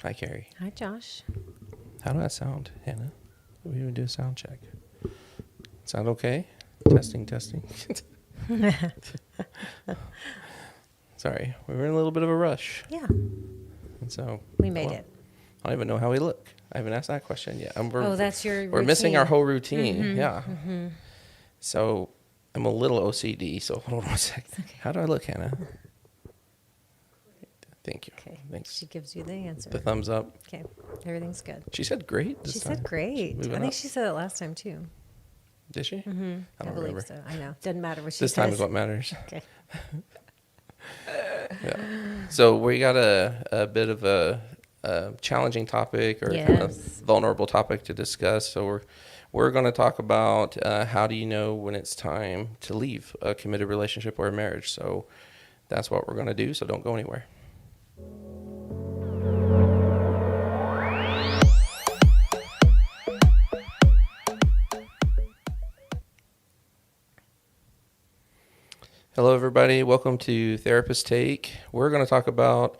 Hi, Carrie. Hi, Josh. How do I sound, Hannah? We even do a sound check. Sound okay? Testing. Sorry, we were in a little bit of a rush. Yeah, And so we made it. I don't even know how we look. I haven't asked that question yet. That's your We're missing our whole routine. Mm-hmm, Yeah. Mm-hmm. So I'm a little OCD, so hold on a second. Okay. How do I look, Hannah? Thank you. Okay. Thanks. She gives you the answer. The thumbs up. Okay. Everything's good. She said great this She time. said great. Moving I think up. she said it last time, too. Did she? Mm-hmm. I don't believe remember. so. I know. Doesn't matter what she This says. time is what matters. Okay. Yeah. So we got a bit of a challenging topic or kind of Yes. vulnerable topic to discuss. So we're going to talk about how do you know when it's time to leave a committed relationship or a marriage. So that's what we're going to do. So don't go anywhere. Hello, everybody. Welcome to Therapist Take. We're going to talk about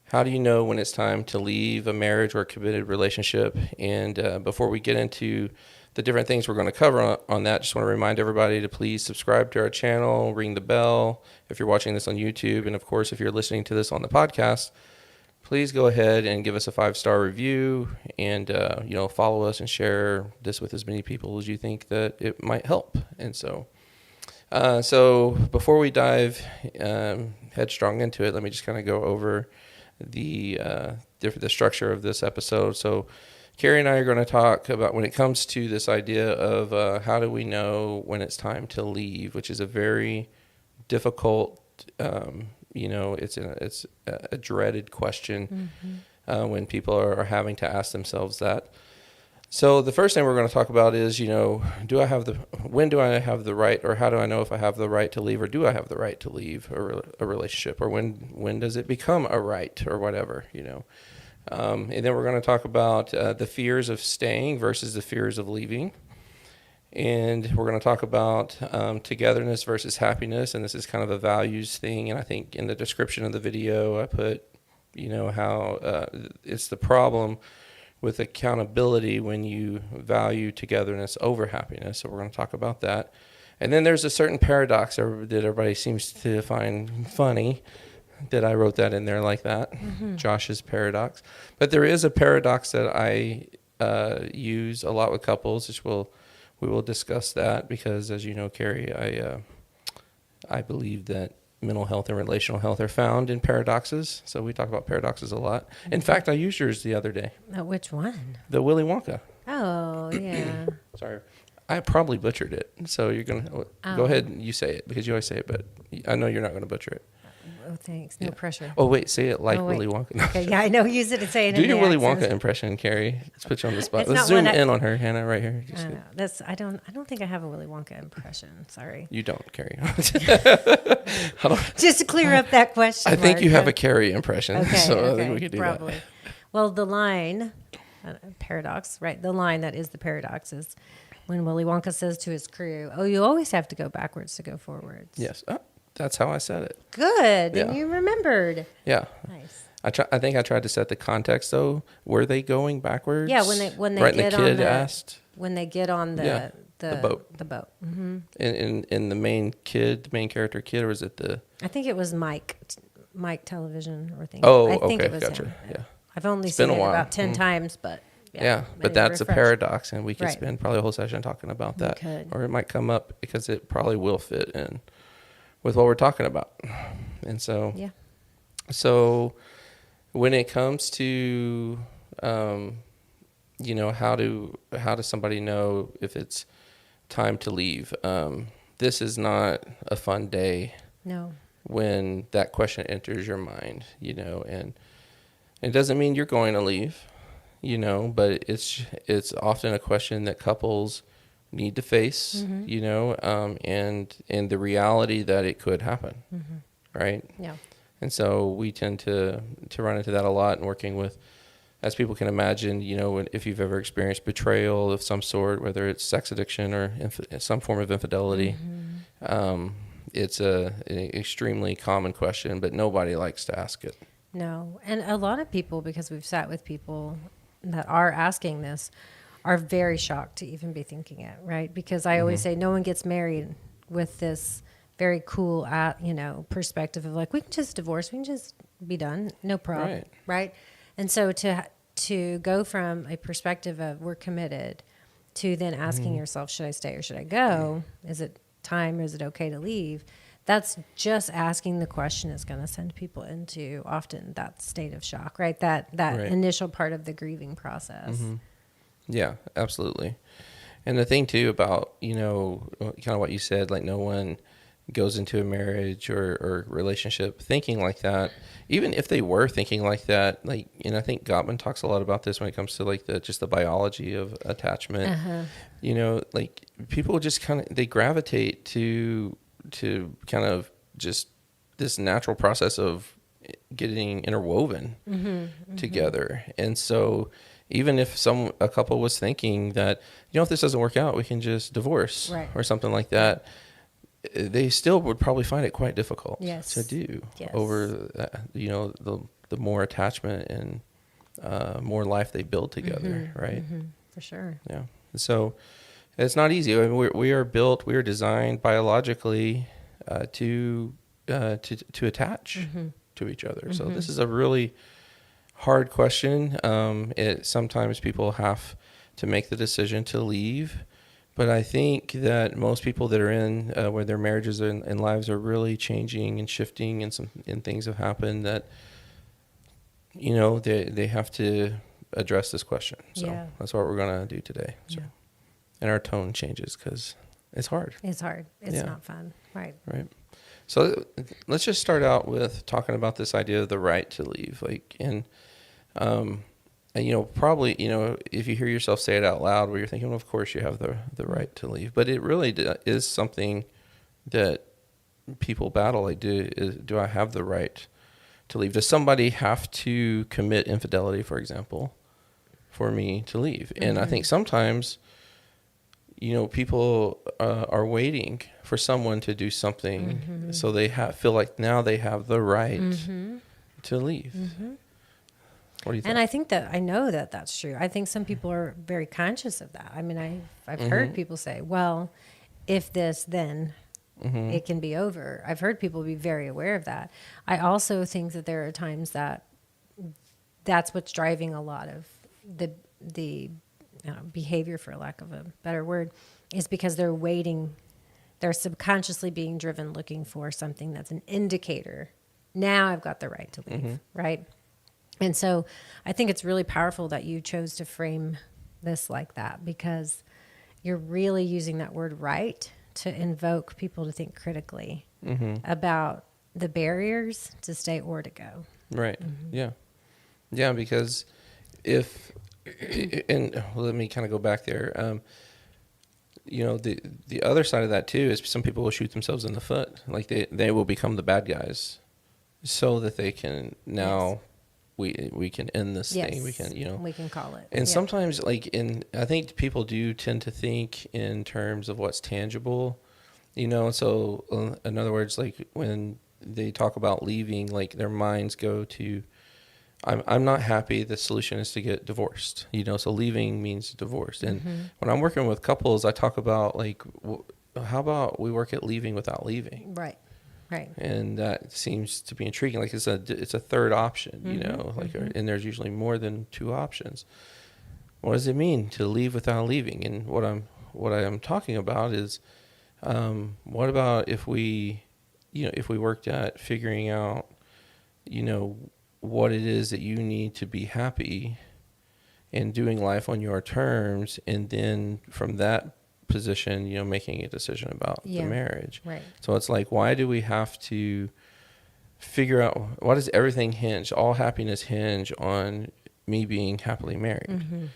how do you know when it's time to leave a marriage or a committed relationship. And before we get into the different things we're going to cover on that, just want to remind everybody to please subscribe to our channel, ring the bell if you're watching this on YouTube. And, of course, if you're listening to this on the podcast, please go ahead and give us a 5-star review and, follow us and share this with as many people as you think that it might help. And so before we dive headstrong into it, let me just kind of go over the structure of this episode. So Carrie and I are going to talk about when it comes to this idea of how do we know when it's time to leave, which is a very difficult, it's a dreaded question when people are having to ask themselves that. So the first thing we're going to talk about is, when do I have the right, or how do I know if I have the right to leave, or do I have the right to leave a relationship, or when does it become a right, or whatever, and then we're going to talk about the fears of staying versus the fears of leaving. And we're going to talk about togetherness versus happiness, and this is kind of a values thing. And I think in the description of the video, I put, how it's the problem with accountability when you value togetherness over happiness. So we're going to talk about that. And then there's a certain paradox that everybody seems to find funny that I wrote that in there like that, Josh's paradox. But there is a paradox that I use a lot with couples, which we will discuss that because, as you know, Carrie, I believe that mental health and relational health are found in paradoxes. So we talk about paradoxes a lot. In fact, I used yours the other day. Which one? The Willy Wonka. Oh, yeah. Sorry. I probably butchered it. So you're going to go ahead and you say it because you always say it, but I know you're not going to butcher it. Oh, thanks. No pressure. Oh, wait. Say it like Willy Wonka. Okay, yeah, I know. Use it and say it Do in your the Willy accents. Wonka impression, Carrie. Let's put you on the spot. It's Let's not zoom one in on her, Hannah, right here. I don't know. I don't think I have a Willy Wonka impression. Sorry. You don't, Carrie. Just to clear up that question. I think you have a Carrie impression. Okay, So I think we could do probably. that. Well, the line, paradox, right? The line that is the paradox is when Willy Wonka says to his crew, "Oh, you always have to go backwards to go forwards." Yes. Oh, that's how I said it. Good. Yeah. And you remembered. Yeah. Nice. I think I tried to set the context though. Were they going backwards? Yeah, when they right, get and the kid on asked. when they get on the boat. The boat. Mm-hmm. In the main character kid, or was it the? I think it was Mike Television or thing. Oh, I think okay, it was gotcha. him. Yeah. I've only It's been seen a it while. about 10 times, but Yeah, I but need that's a refresh. paradox, and we could Right. spend probably a whole session talking about that. could. Or it might come up because it probably will fit in with what we're talking about. And so, Yeah. So when it comes to, how does somebody know if it's time to leave? This is not a fun day. No. When that question enters your mind, and it doesn't mean you're going to leave, but it's often a question that couples need to face, and the reality that it could happen, right? Yeah. And so we tend to run into that a lot in working with, as people can imagine, if you've ever experienced betrayal of some sort, whether it's sex addiction or some form of infidelity, it's an extremely common question, but nobody likes to ask it. No. And a lot of people, because we've sat with people that are asking this, are very shocked to even be thinking it, right? Because I always say no one gets married with this very cool, perspective of like, we can just divorce, we can just be done, no problem, right? And so to go from a perspective of we're committed to then asking yourself, should I stay or should I go? Is it time or is it okay to leave? That's just asking the question is going to send people into often that state of shock, right? That initial part of the grieving process. Yeah, absolutely. And the thing too about, kind of what you said, like no one goes into a marriage or relationship thinking like that. Even if they were thinking like that, like, and I think Gottman talks a lot about this when it comes to like just the biology of attachment. Like people just they gravitate to kind of just this natural process of getting interwoven together. And so even if a couple was thinking that, if this doesn't work out, we can just divorce or something like that, they still would probably find it quite difficult to do over, the more attachment and more life they build together, right? For sure. Yeah. So it's not easy. I mean, we are designed biologically to attach to each other. So this is a really hard question. Sometimes people have to make the decision to leave, but I think that most people that are in where their marriages and lives are really changing and shifting, and things have happened that they have to address this question. So that's what we're going to do today. So. And our tone changes because it's hard. It's hard. It's not fun. Right. So let's just start out with talking about this idea of the right to leave. Probably, if you hear yourself say it out loud, where you're thinking, well, of course you have the right to leave. But it really is something that people battle. Like, do I have the right to leave? Does somebody have to commit infidelity, for example, for me to leave? And I think sometimes, people are waiting for someone to do something, so they feel like now they have the right to leave. What do you think? And I think I know that that's true. I think some people are very conscious of that. I mean, I've heard people say, well, if this, then it can be over. I've heard people be very aware of that. I also think that there are times that's what's driving a lot of the behavior, for lack of a better word, is because they're waiting. They're subconsciously being driven, looking for something that's an indicator. Now I've got the right to leave, right? And so I think it's really powerful that you chose to frame this like that, because you're really using that word right to invoke people to think critically about the barriers to stay or to go. Right. Yeah. Yeah, because let me kind of go back there. The other side of that too is some people will shoot themselves in the foot. Like they will become the bad guys so that they can now we can end this thing. We can call it. And sometimes I think people do tend to think in terms of what's tangible, so in other words, like when they talk about leaving, like their minds go to, I'm not happy. The solution is to get divorced, so leaving means divorce. And when I'm working with couples, I talk about how about we work at leaving without leaving? Right. And that seems to be intriguing. Like it's a third option, and there's usually more than two options. What does it mean to leave without leaving? And what I am talking about is, what about if we worked at figuring out, what it is that you need to be happy and doing life on your terms, and then from that position, making a decision about the marriage. Right. So it's like, why do we have to figure out, why does everything all happiness hinge on me being happily married?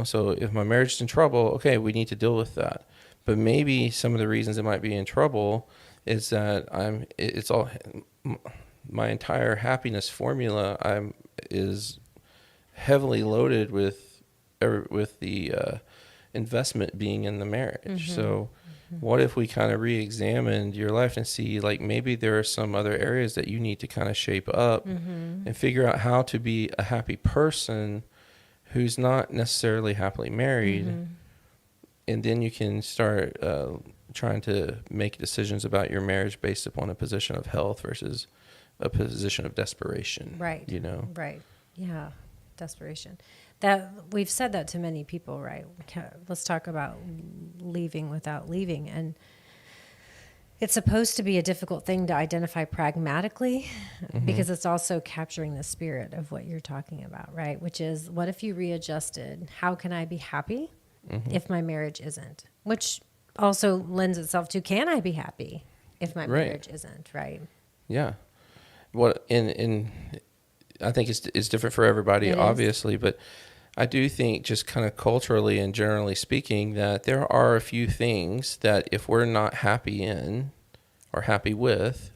So if my marriage is in trouble, okay, we need to deal with that. But maybe some of the reasons it might be in trouble is that my entire happiness formula is heavily loaded with the investment being in the marriage. So what if we kind of re-examined your life and see, like, maybe there are some other areas that you need to kind of shape up and figure out how to be a happy person who's not necessarily happily married. And then you can start trying to make decisions about your marriage based upon a position of health versus a position of desperation. Right. You know? Right. Yeah. Desperation. That we've said that to many people, right? Let's talk about leaving without leaving. And it's supposed to be a difficult thing to identify pragmatically because it's also capturing the spirit of what you're talking about, right? Which is, what if you readjusted? How can I be happy if my marriage isn't? Which also lends itself to, can I be happy if my marriage isn't, right? Yeah. What in I think it's different for everybody, obviously, but I do think, just kind of culturally and generally speaking, that there are a few things that if we're not happy in or happy with,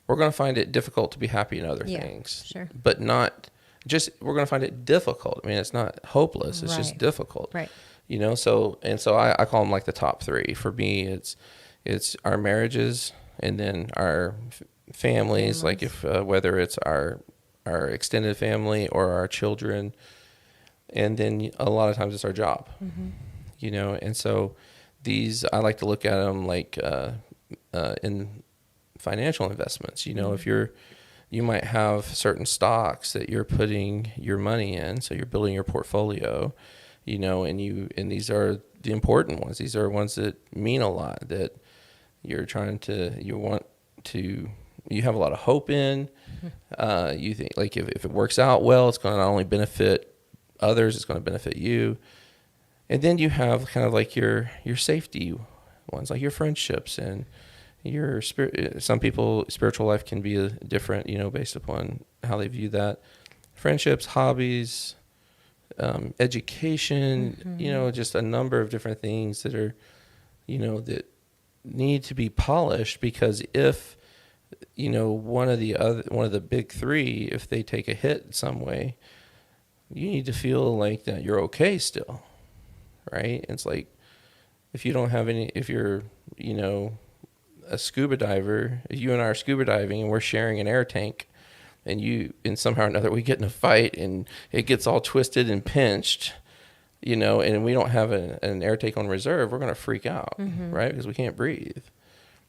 we're going to find it difficult to be happy in other things. Sure. But not just, we're going to find it difficult. I mean, it's not hopeless. It's just difficult. Right. You know, so I call them like the top three. For me, it's our marriages, and then our families, like if whether it's our extended family or our children, and then a lot of times it's our job. You know, and so these, I like to look at them like in financial investments. You know, if you might have certain stocks that you're putting your money in, so you're building your portfolio, you know, and these are the important ones. These are ones that mean a lot, that you have a lot of hope in. You think, like, if it works out well, it's going to not only benefit others, it's going to benefit you. And then you have kind of like your safety ones, like your friendships and your spirit. Some people, spiritual life can be different, you know, based upon how they view that. Friendships, hobbies, education, you know, just a number of different things that are, you know, that need to be polished, because if, you know, one of the big three, if they take a hit in some way, you need to feel like that you're okay still, right? It's like, if you don't have if you're, you know, a scuba diver, if you and I are scuba diving and we're sharing an air tank, and somehow or another we get in a fight and it gets all twisted and pinched, you know, and we don't have an air tank on reserve, we're going to freak out, right? Because we can't breathe.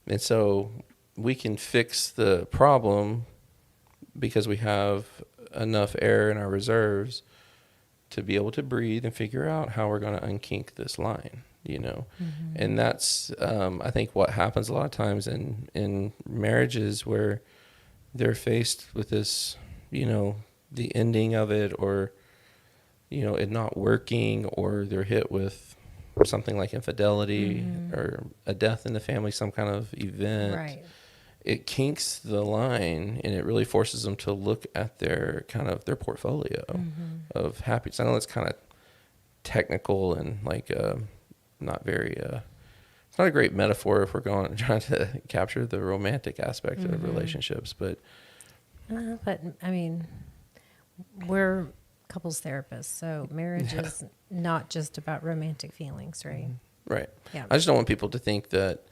And so we can fix the problem because we have enough air in our reserves to be able to breathe and figure out how we're going to unkink this line, you know. And that's, I think, what happens a lot of times in marriages where they're faced with this, you know, the ending of it, or, you know, it not working, or they're hit with something like infidelity or a death in the family, some kind of event. Right. It kinks the line, and it really forces them to look at their portfolio of happiness. I know it's kind of technical and like not very it's not a great metaphor if we're trying to capture the romantic aspect of relationships, but I mean, we're couples therapists, so marriage is not just about romantic feelings, right? Right. Yeah. I just don't want people to think that.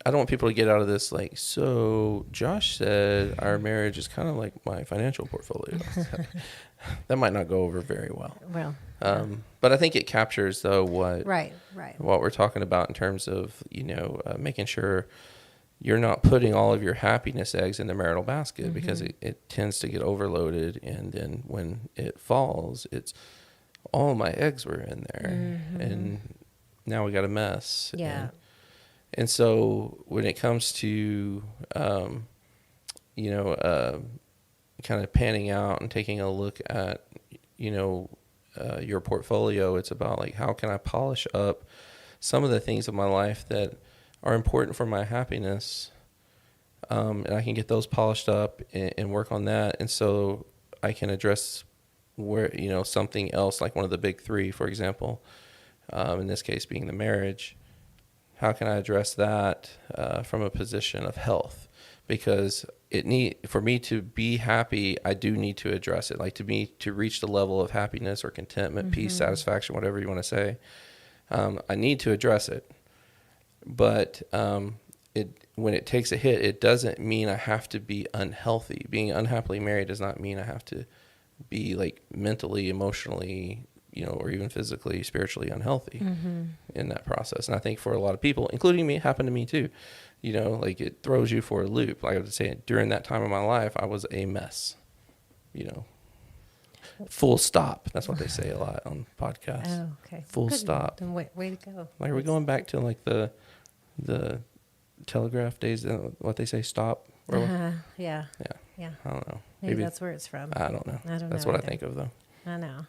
I don't want people to get out of this like, so Josh said our marriage is kind of like my financial portfolio. That might not go over very well. Well, but I think it captures, though, what we're talking about in terms of, you know, making sure you're not putting all of your happiness eggs in the marital basket, because it tends to get overloaded, and then when it falls, it's all my eggs were in there, and now we got a mess. Yeah. And so when it comes to, you know, kind of panning out and taking a look at, you know, your portfolio, it's about like, how can I polish up some of the things of my life that are important for my happiness, and I can get those polished up and work on that. And so I can address where, you know, something else, like one of the big three, for example, in this case being the marriage. How can I address that from a position of health? Because for me to be happy, I do need to address it. Like, to reach the level of happiness or contentment, peace, satisfaction, whatever you want to say, I need to address it. but when it takes a hit, it doesn't mean I have to be unhealthy. Being unhappily married does not mean I have to be like mentally, emotionally, or even physically, spiritually unhealthy in that process. And I think for a lot of people, including me, it happened to me too. Like it throws you for a loop. Like I would say, during that time of my life, I was a mess. Full stop. That's what they say a lot on podcasts. Oh, okay. Full Good. stop. Then way to go. Like, are we going back to like the telegraph days? What they say, stop? Yeah. I don't know. Maybe that's where it's from. I don't know. I don't know. That's what either. I think of, though. I know.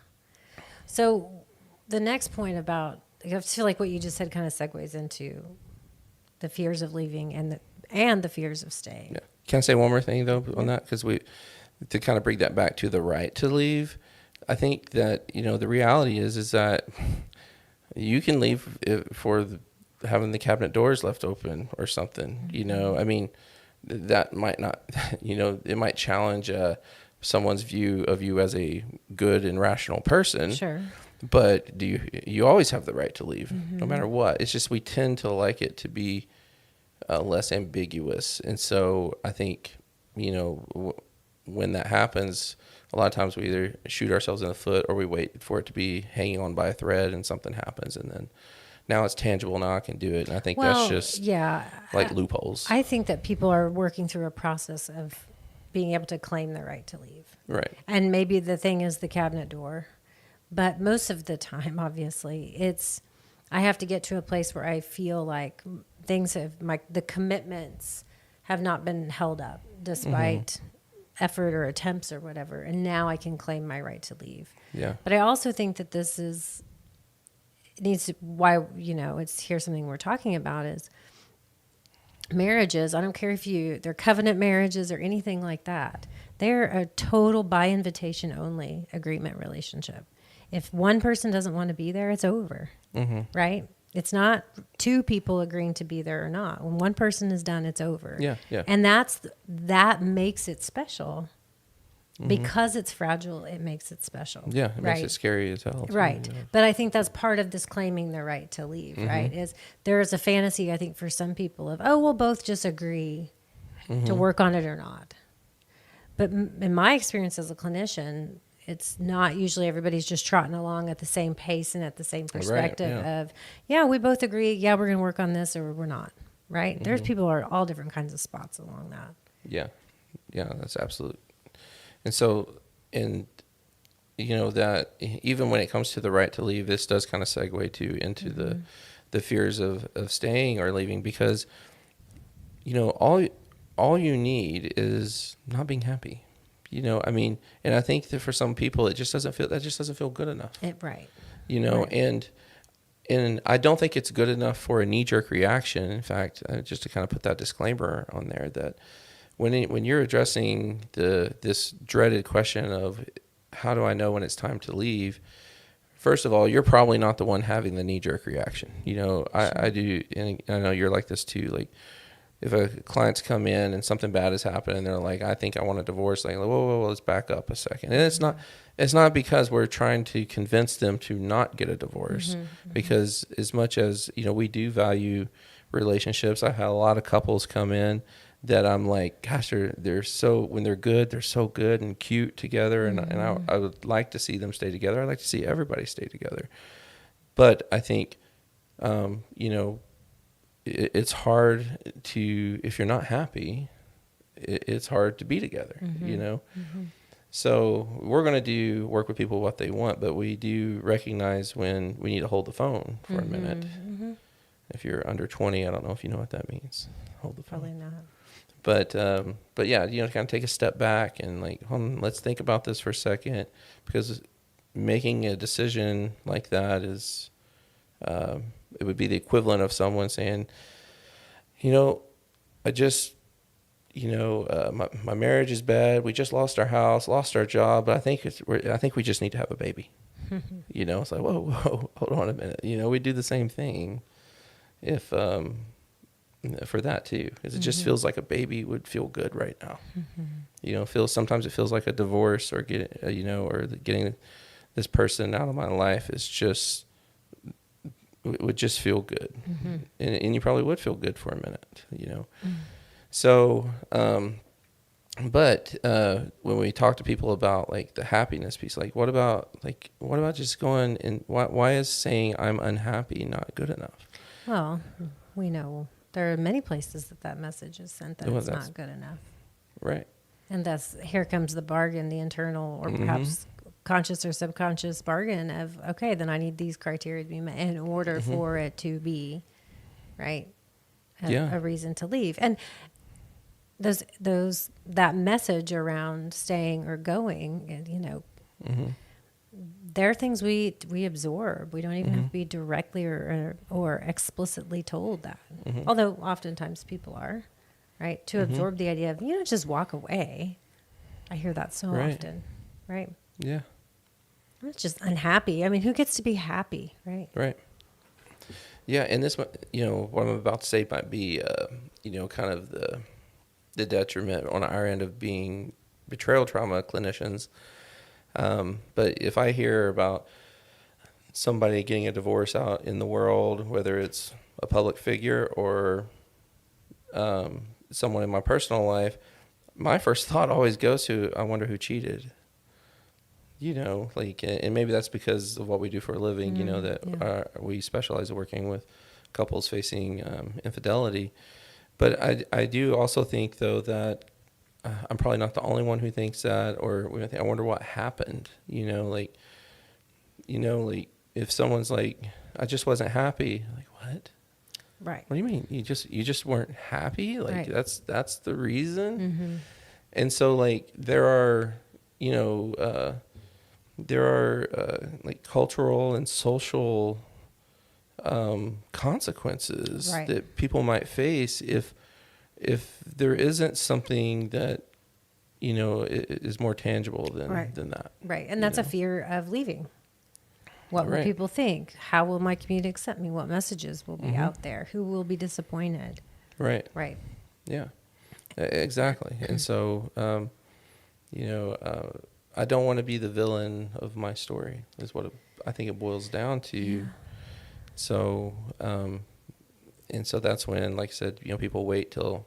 So the next point about, I feel like what you just said kind of segues into the fears of leaving and the fears of staying. Yeah. Can I say one more thing though on that? Because to kind of bring that back to the right to leave, I think that the reality is that you can leave for having the cabinet doors left open or something. I mean, that might not. It might challenge someone's view of you as a good and rational person. Sure. But you always have the right to leave, no matter what. It's just we tend to like it to be less ambiguous. And so I think, when that happens, a lot of times we either shoot ourselves in the foot or we wait for it to be hanging on by a thread and something happens. And then now it's tangible. Now I can do it. And I think that's just like loopholes. I think that people are working through a process of being able to claim the right to leave. Right. And maybe the thing is the cabinet door. But most of the time, obviously, I have to get to a place where I feel like the commitments have not been held up despite effort or attempts or whatever. And now I can claim my right to leave. Yeah. But I also think that here's something we're talking about is marriages. I don't care if they're covenant marriages or anything like that. They're a total by invitation only agreement relationship. If one person doesn't want to be there, it's over, right? It's not two people agreeing to be there or not. When one person is done, it's over. Yeah. And that makes it special. Because it's fragile, it makes it special. Yeah, it makes it scary as hell. Right. But I think that's part of this claiming the right to leave, right? Is there is a fantasy, I think, for some people of, we'll both just agree to work on it or not. But in my experience as a clinician, it's not usually everybody's just trotting along at the same pace and at the same perspective of, we both agree, we're going to work on this or we're not, right? There's people are all different kinds of spots along that. Yeah, that's absolute. And so, that even when it comes to the right to leave, this does kind of segue into the fears of staying or leaving because, all you need is not being happy. And I think that for some people, that just doesn't feel good enough. Right. Right. And I don't think it's good enough for a knee-jerk reaction. In fact, just to kind of put that disclaimer on there, that when you're addressing this dreaded question of how do I know when it's time to leave, first of all, you're probably not the one having the knee-jerk reaction. I do, and I know you're like this too. Like, if a client's come in and something bad has happened and they're like, I think I want a divorce, like, whoa, let's back up a second. And it's not because we're trying to convince them to not get a divorce, because as much as, we do value relationships, I've had a lot of couples come in that I'm like, gosh, they're so, when they're good, they're so good and cute together. And I would like to see them stay together. I'd like to see everybody stay together. But I think, it's hard to, if you're not happy, it's hard to be together, So we're going to work with people what they want, but we do recognize when we need to hold the phone for a minute. If you're under 20, I don't know if you know what that means. Hold the phone. Probably not. But yeah, kind of take a step back and like, let's think about this for a second, because making a decision like that is, it would be the equivalent of someone saying, I just, my marriage is bad. We just lost our house, lost our job, but I think we just need to have a baby. It's like, whoa, hold on a minute. We do the same thing if, for that too, because it just feels like a baby would feel good right now. Sometimes it feels like a divorce or getting this person out of my life is just would just feel good. And you probably would feel good for a minute, you know. So, but when we talk to people about like the happiness piece, like what about just going and why is saying I'm unhappy not good enough? Well, we know there are many places that message is sent that it's not good enough. Right. And here comes the bargain, the internal or perhaps conscious or subconscious bargain of, okay, then I need these criteria to be met in order for it to be, right, a reason to leave. And that message around staying or going, you know, there are things we absorb. We don't even have to be directly or explicitly told that. Although oftentimes people are, right, to absorb the idea of, you know, just walk away. I hear that so often, right? Yeah. I'm just unhappy. I mean, who gets to be happy, right? Right. Yeah, and this, you know, what I'm about to say might be, you know, kind of the detriment on our end of being betrayal trauma clinicians. But if I hear about somebody getting a divorce out in the world, whether it's a public figure or someone in my personal life, my first thought always goes to, I wonder who cheated. You know, like, and maybe that's because of what we do for a living, you know, that we specialize in working with couples facing infidelity. But I do also think, though, that I'm probably not the only one who thinks that, or I wonder what happened, you know, like if someone's like, I just wasn't happy, like, what? Right. What do you mean? You just weren't happy? Like, right. that's the reason? And so, like, there are, you know, like cultural and social consequences that people might face if there isn't something that, you know, is more tangible than that. Right. And that's a fear of leaving. What will people think? How will my community accept me? What messages will be out there? Who will be disappointed? Right. Right. Yeah, exactly. And so, you know, I don't want to be the villain of my story is what I think it boils down to. Yeah. So, and so that's when, like I said, you know, people wait till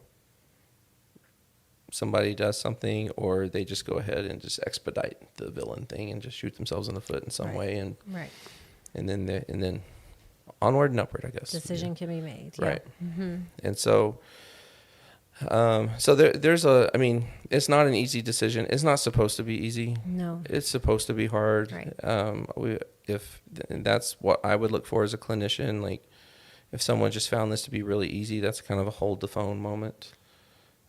somebody does something, or they just go ahead and just expedite the villain thing and just shoot themselves in the foot in some way, and and then onward and upward, I guess. Decision can be made. Right. And so, so there's I mean, it's not an easy decision. It's not supposed to be easy. No. It's supposed to be hard. Right. And that's what I would look for as a clinician. Like, if someone just found this to be really easy, that's kind of a hold the phone moment.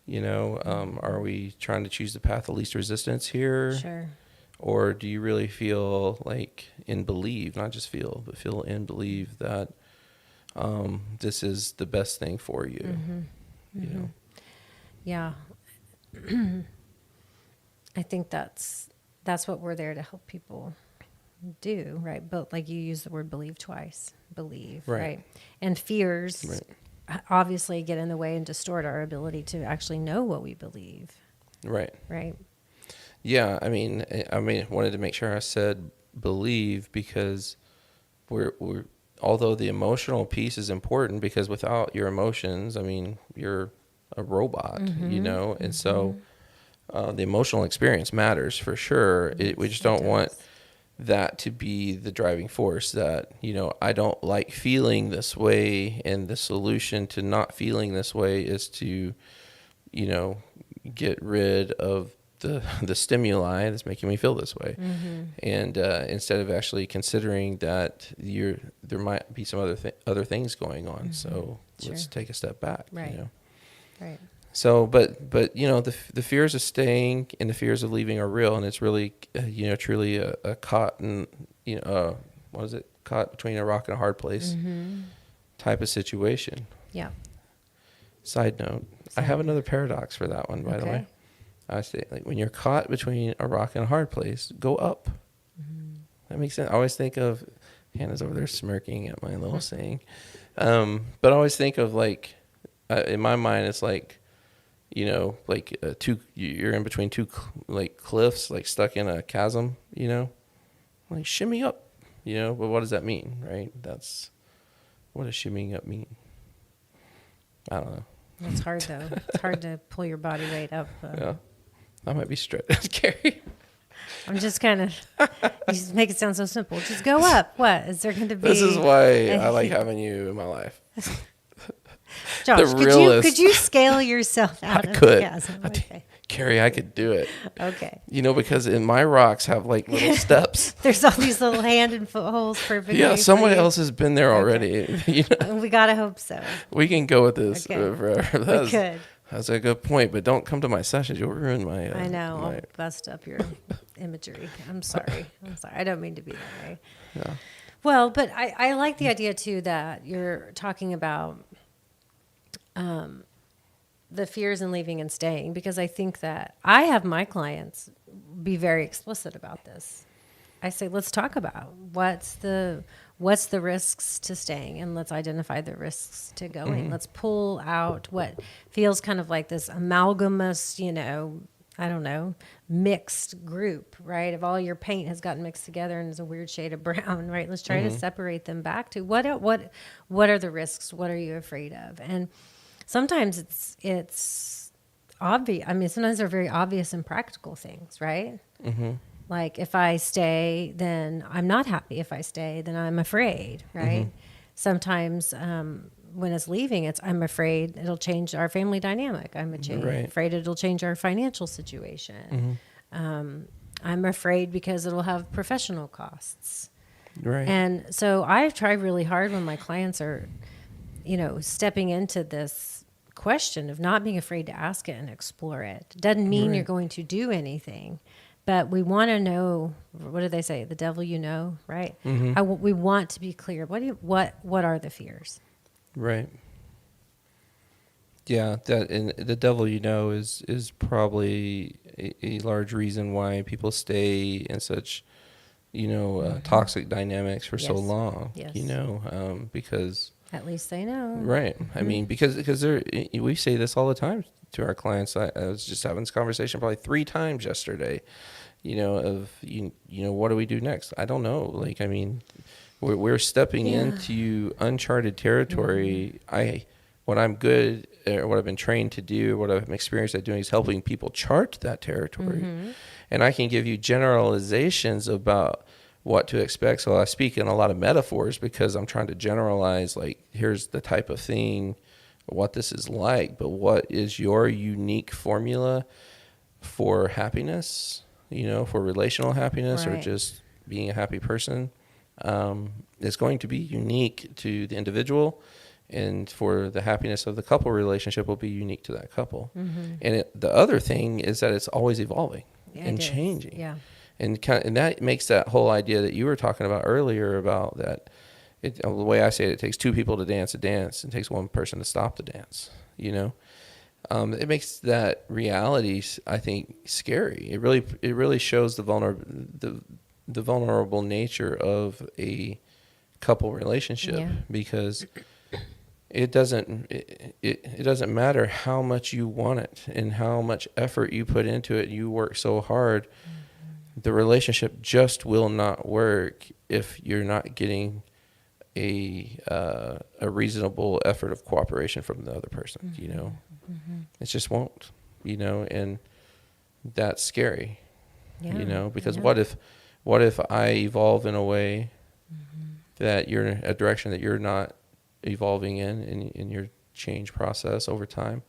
You know, are we trying to choose the path of least resistance here? Sure. Or do you really feel like and believe, not just feel, but feel and believe that this is the best thing for you? You know? Yeah. I think that's what we're there to help people do, right? But like you use the word believe twice. Believe, right? And fears obviously get in the way and distort our ability to actually know what we believe. Right. Yeah, I mean, wanted to make sure I said believe, because we're although the emotional piece is important, because without your emotions, I mean, you're a robot, you know, and so the emotional experience matters for sure. We just don't want that to be the driving force, that, you know, I don't like feeling this way, and the solution to not feeling this way is to, you know, get rid of the stimuli that's making me feel this way. And instead of actually considering that there might be some other things going on. So let's take a step back, you know? Right. So, but you know, the fears of staying and the fears of leaving are real, and it's really, you know, truly a caught between a rock and a hard place type of situation. Yeah. Side note, I have another paradox for that one, by the way. I say, like, when you're caught between a rock and a hard place, go up. That makes sense. I always think of, Hannah's over there smirking at my little saying, but I always think of, like, in my mind, it's like, you know, like you're in between two like cliffs, like stuck in a chasm, you know, like shimmy up, you know. But what does that mean, right? That's what does shimmying up mean? I don't know. It's hard though. It's hard to pull your body weight up. Yeah, I might be stretched, Carrie. I'm just kind of, you just make it sound so simple. Just go up. What? Is there going to be? This is why I like having you in my life. Josh, could you scale yourself out of could. the chasm? Okay. Carrie, I could do it. Okay. You know, because in my rocks have like little steps. There's all these little hand and foot holes perfectly. Yeah, someone else has been there already. Okay. You know? We got to hope so. We can go with this Okay. forever. We could. That's a good point, but don't come to my sessions. You'll ruin my... I know. I'll bust up your imagery. I'm sorry. I don't mean to be that way. Yeah. Well, but I like the idea, too, that you're talking about the fears in leaving and staying, because I think that I have my clients be very explicit about this. I say, let's talk about what's the risks to staying, and let's identify the risks to going. Mm-hmm. Let's pull out what feels kind of like this amalgamous, I don't know, mixed group, right? Of all your paint has gotten mixed together and is a weird shade of brown, right? Let's try to separate them back to what are the risks? What are you afraid of? And sometimes it's obvious. I mean, sometimes they're very obvious and practical things, right? Mm-hmm. Like if I stay, then I'm not happy. If I stay, then I'm afraid, right? Mm-hmm. Sometimes when it's leaving, I'm afraid it'll change our family dynamic. I'm afraid it'll change our financial situation. Mm-hmm. I'm afraid because it'll have professional costs. Right. And so I've tried really hard when my clients are, stepping into this question of not being afraid to ask it and explore it. Doesn't mean you're going to do anything. But we want to know, what do they say? The devil you know, right? Mm-hmm. We want to be clear. What are the fears? Right. Yeah, and the devil you know is probably a large reason why people stay in such, toxic dynamics for so long. Yes. Because at least they know. Right. Mm-hmm. I mean, because we say this all the time to our clients. I was just having this conversation probably 3 times yesterday, what do we do next? I don't know. Like, I mean, we're stepping into uncharted territory. Mm-hmm. What I'm good or what I've been trained to do, what I've experienced at doing is helping people chart that territory. Mm-hmm. And I can give you generalizations about what to expect. So I speak in a lot of metaphors because I'm trying to generalize, like, here's the type of thing, what this is like, but what is your unique formula for happiness, for relational happiness or just being a happy person? It's going to be unique to the individual, and for the happiness of the couple relationship will be unique to that couple. Mm-hmm. And the other thing is that it's always evolving and changing. Yeah. And that makes that whole idea that you were talking about earlier about that, the way I say it takes 2 people to dance a dance and it takes 1 person to stop the dance, It makes that reality, I think, scary. It really shows the vulnerable nature of a couple relationship, because it doesn't matter how much you want it and how much effort you put into it. You work so hard. The relationship just will not work if you're not getting a reasonable effort of cooperation from the other person. Mm-hmm. It just won't. And that's scary. Because what if I evolve in a way that you're in a direction that you're not evolving in your change process over time?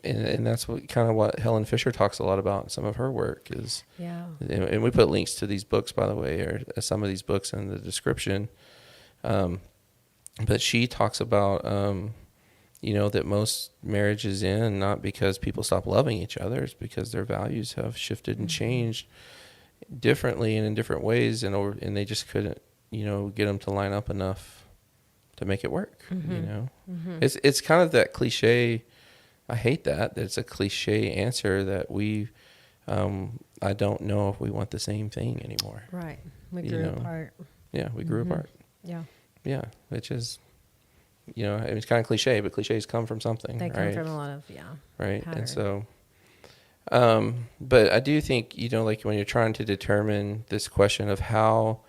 And that's what Helen Fisher talks a lot about in some of her work is, and we put links to these books, by the way, or some of these books in the description. But she talks about, that most marriages end not because people stop loving each other, it's because their values have shifted and changed differently and in different ways, and they just couldn't, get them to line up enough to make it work. Mm-hmm. It's kind of that cliche. I hate that it's a cliche answer that I don't know if we want the same thing anymore. Right. We grew apart. Yeah, we grew apart. Yeah. Yeah, which is, it's kind of cliche, but cliches come from something. They come from a lot of, right. pattern. And so, but I do think, like when you're trying to determine this question of how,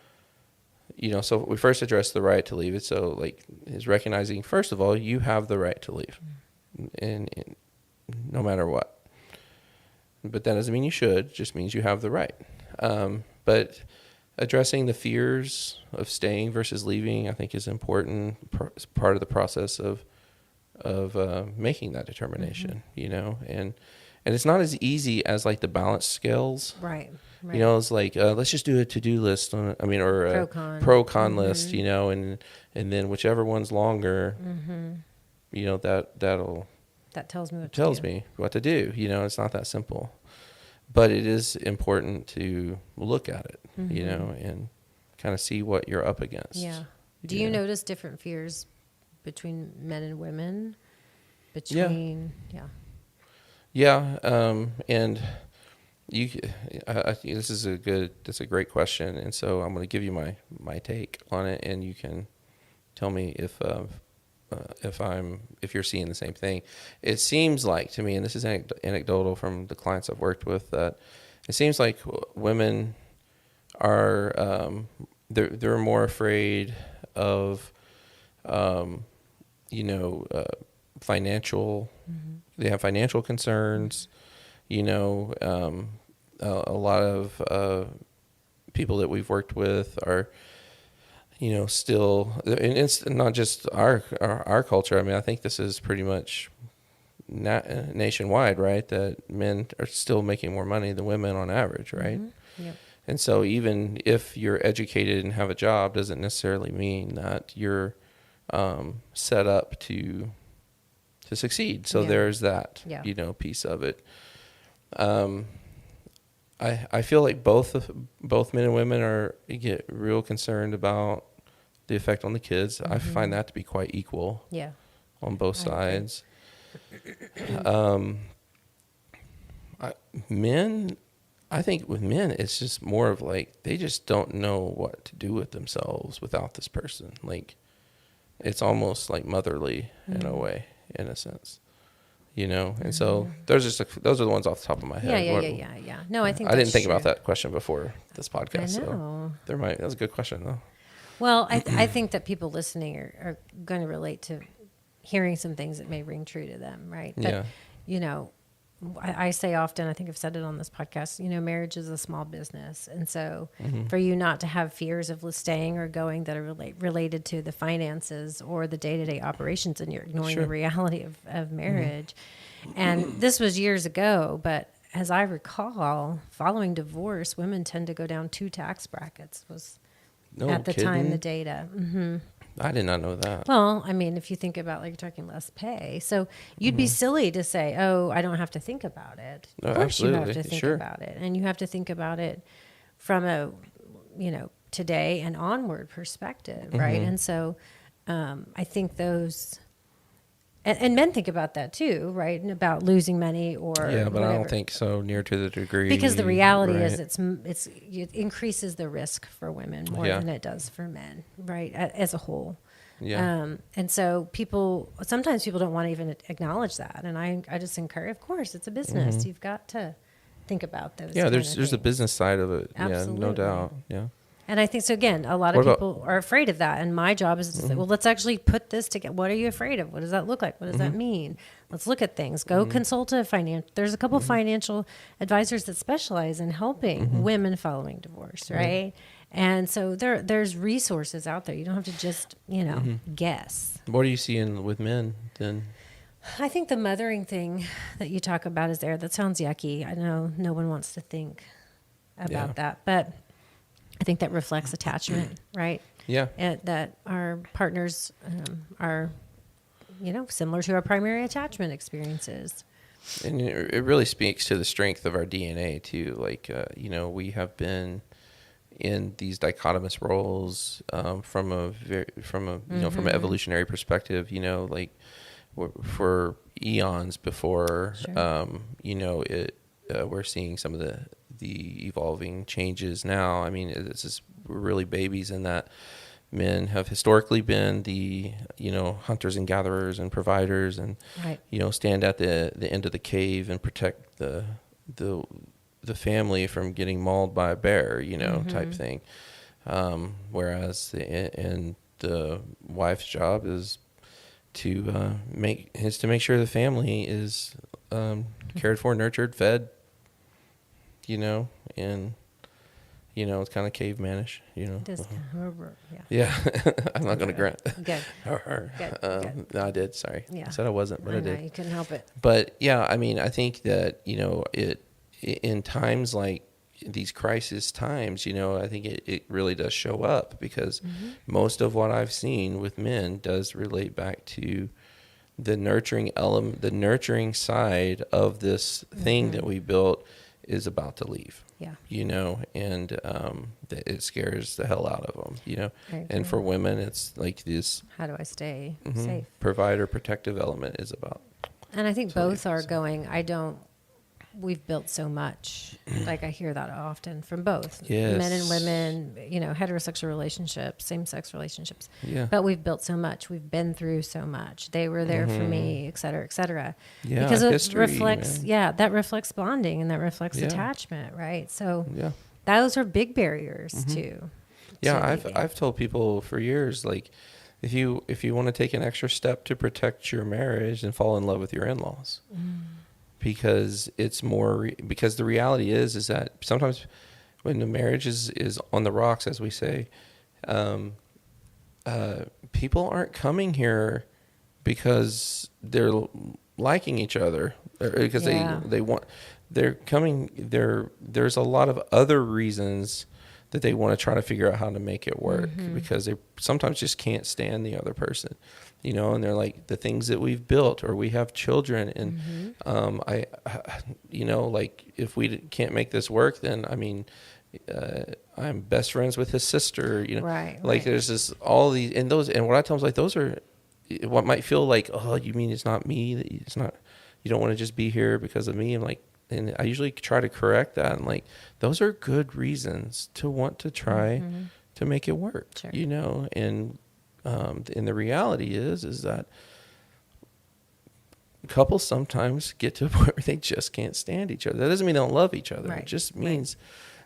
so we first address the right to leave it. So like is recognizing, first of all, you have the right to leave, and no matter what. But that doesn't mean you should, just means you have the right. But addressing the fears of staying versus leaving, I think, is important part of the process of making that determination, and it's not as easy as like the balance scales. Right. It's like, let's just do a to-do list or a pro-con list, and then whichever one's longer, that tells me what to do. It's not that simple. But it is important to look at it, and kind of see what you're up against. Yeah. Do you notice different fears between men and women? Yeah. And that's a great question. And so I'm going to give you my take on it, and you can tell me if you're seeing the same thing. It seems like to me, and this is anecdotal from the clients I've worked with, that it seems like women are they're more afraid of financial. They have financial concerns. A lot of people that we've worked with are still, and it's not just our culture. I mean, I think this is pretty much nationwide, right? That men are still making more money than women on average, right? Yep. And so even if you're educated and have a job, doesn't necessarily mean that you're set up to succeed. So there's that, piece of it. I feel like both men and women get real concerned about the effect on the kids. I find that to be quite equal. Yeah. On both sides. I think with men, it's just more of like they just don't know what to do with themselves without this person. Like it's almost like motherly in a way, in a sense. And so those are the ones off the top of my head. Yeah. No, I think I didn't think about that question before this podcast. I know. So that was a good question though. Well, I think that people listening are going to relate to hearing some things that may ring true to them, right? But, I say often, I think I've said it on this podcast, marriage is a small business. And so for you not to have fears of staying or going that are related to the finances or the day-to-day operations, and you're ignoring the reality of marriage. And this was years ago, but as I recall, following divorce, women tend to go down 2 tax brackets at the time, the data. I did not know that. Well, I mean, if you think about, like, you're talking less pay. So you'd be silly to say, oh, I don't have to think about it. No, of course absolutely. you have to think about it. And you have to think about it from a, today and onward perspective, right? And so I think those... And men think about that too, right? And about losing money or but I don't think so near to the degree. Because the reality is it increases the risk for women more than it does for men, right? As a whole. Yeah. And so sometimes people don't want to even acknowledge that. And I just encourage, of course, it's a business. You've got to think about those. Yeah, there's a business side of it. Absolutely. Yeah, no doubt. Yeah. And I think, so again, a lot of people are afraid of that. And my job is to say, well, let's actually put this together. What are you afraid of? What does that look like? What does that mean? Let's look at things. Go consult a there's a couple financial advisors that specialize in helping women following divorce, right? And so there's resources out there. You don't have to just, guess. What are you seeing with men then? I think the mothering thing that you talk about is there. That sounds yucky. I know no one wants to think about that, but I think that reflects attachment, right? Yeah. And that our partners are, similar to our primary attachment experiences. And it really speaks to the strength of our DNA too. Like, we have been in these dichotomous roles from an evolutionary perspective. Like for eons before, we're seeing some of the evolving changes now. I mean, it's just we're really babies in that. Men have historically been the hunters and gatherers and providers, and stand at the end of the cave and protect the family from getting mauled by a bear, type thing. Whereas the wife's job is to make sure the family is cared for, nurtured, fed, and it's kind of cavemanish, Just, yeah. Yeah, I'm not going to grunt. Good. Good. No, I did. Sorry, Yeah. I said I wasn't, but I know, did. you couldn't help it. But yeah, I mean, I think that it in times like these crisis times, I think it really does show up because most of what I've seen with men does relate back to the nurturing element, the nurturing side of this thing that we built is about to leave. Yeah. And it scares the hell out of them, and for women, it's like this, how do I stay safe? Provider protective element is about. And I think both are going, we've built so much. Like I hear that often from both men and women, heterosexual relationships, same-sex relationships. Yeah. But we've built so much. We've been through so much. They were there for me, et cetera, et cetera. Yeah, because history, it reflects, man. that reflects bonding and that reflects attachment, right? So Yeah. those are big barriers too. Yeah, I've told people for years, like, if you want to take an extra step to protect your marriage, then fall in love with your in-laws. Because it's more, because the reality is that sometimes when the marriage is on the rocks, as we say, people aren't coming here because they're liking each other, or because they're coming there. There's a lot of other reasons that they want to try to figure out how to make it work because they sometimes just can't stand the other person. And they're like, the things that we've built, or we have children, and like, if we can't make this work, then I'm best friends with his sister. Like there's this all these, and what I tell them is like, those are what might feel like, oh, you mean it's not me, that it's not, you don't want to just be here because of me. I'm like, and I usually try to correct that. And like, those are good reasons to want to try to make it work. Sure. And the reality is that couples sometimes get to a point where they just can't stand each other. That doesn't mean they don't love each other. Right. It just means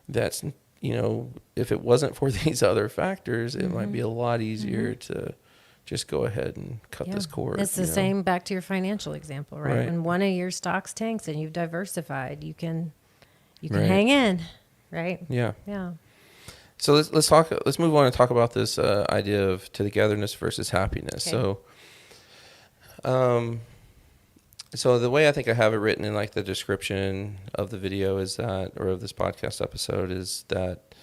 that's, if it wasn't for these other factors, it might be a lot easier to just go ahead and cut this cord. It's the same back to your financial example, right? When one of your stocks tanks and you've diversified, you can hang in, right? Yeah. Yeah. So let's move on and talk about this idea of togetherness versus happiness. Okay. So the way I think I have it written in like the description of the video is that, or of this podcast episode, is that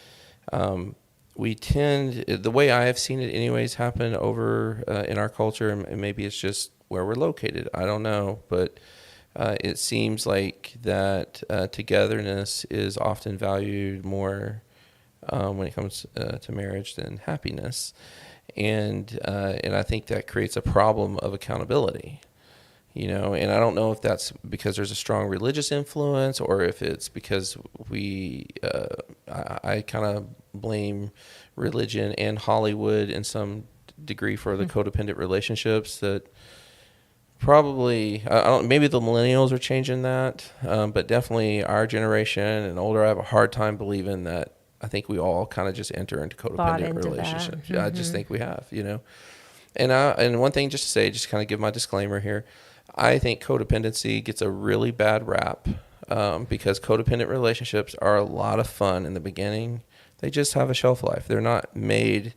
we tend, the way I have seen it anyways happen over in our culture, and maybe it's just where we're located, I don't know, but it seems like that togetherness is often valued more when it comes to marriage than happiness, and I think that creates a problem of accountability, and I don't know if that's because there's a strong religious influence, or if it's because I kind of blame religion and Hollywood in some degree for the codependent relationships that probably, maybe the millennials are changing that, but definitely our generation and older, I have a hard time believing that. I think we all kind of just enter into codependent relationships. I just think we have, and one thing just to say, just kind of give my disclaimer here. I think codependency gets a really bad rap because codependent relationships are a lot of fun in the beginning. They just have a shelf life. They're not made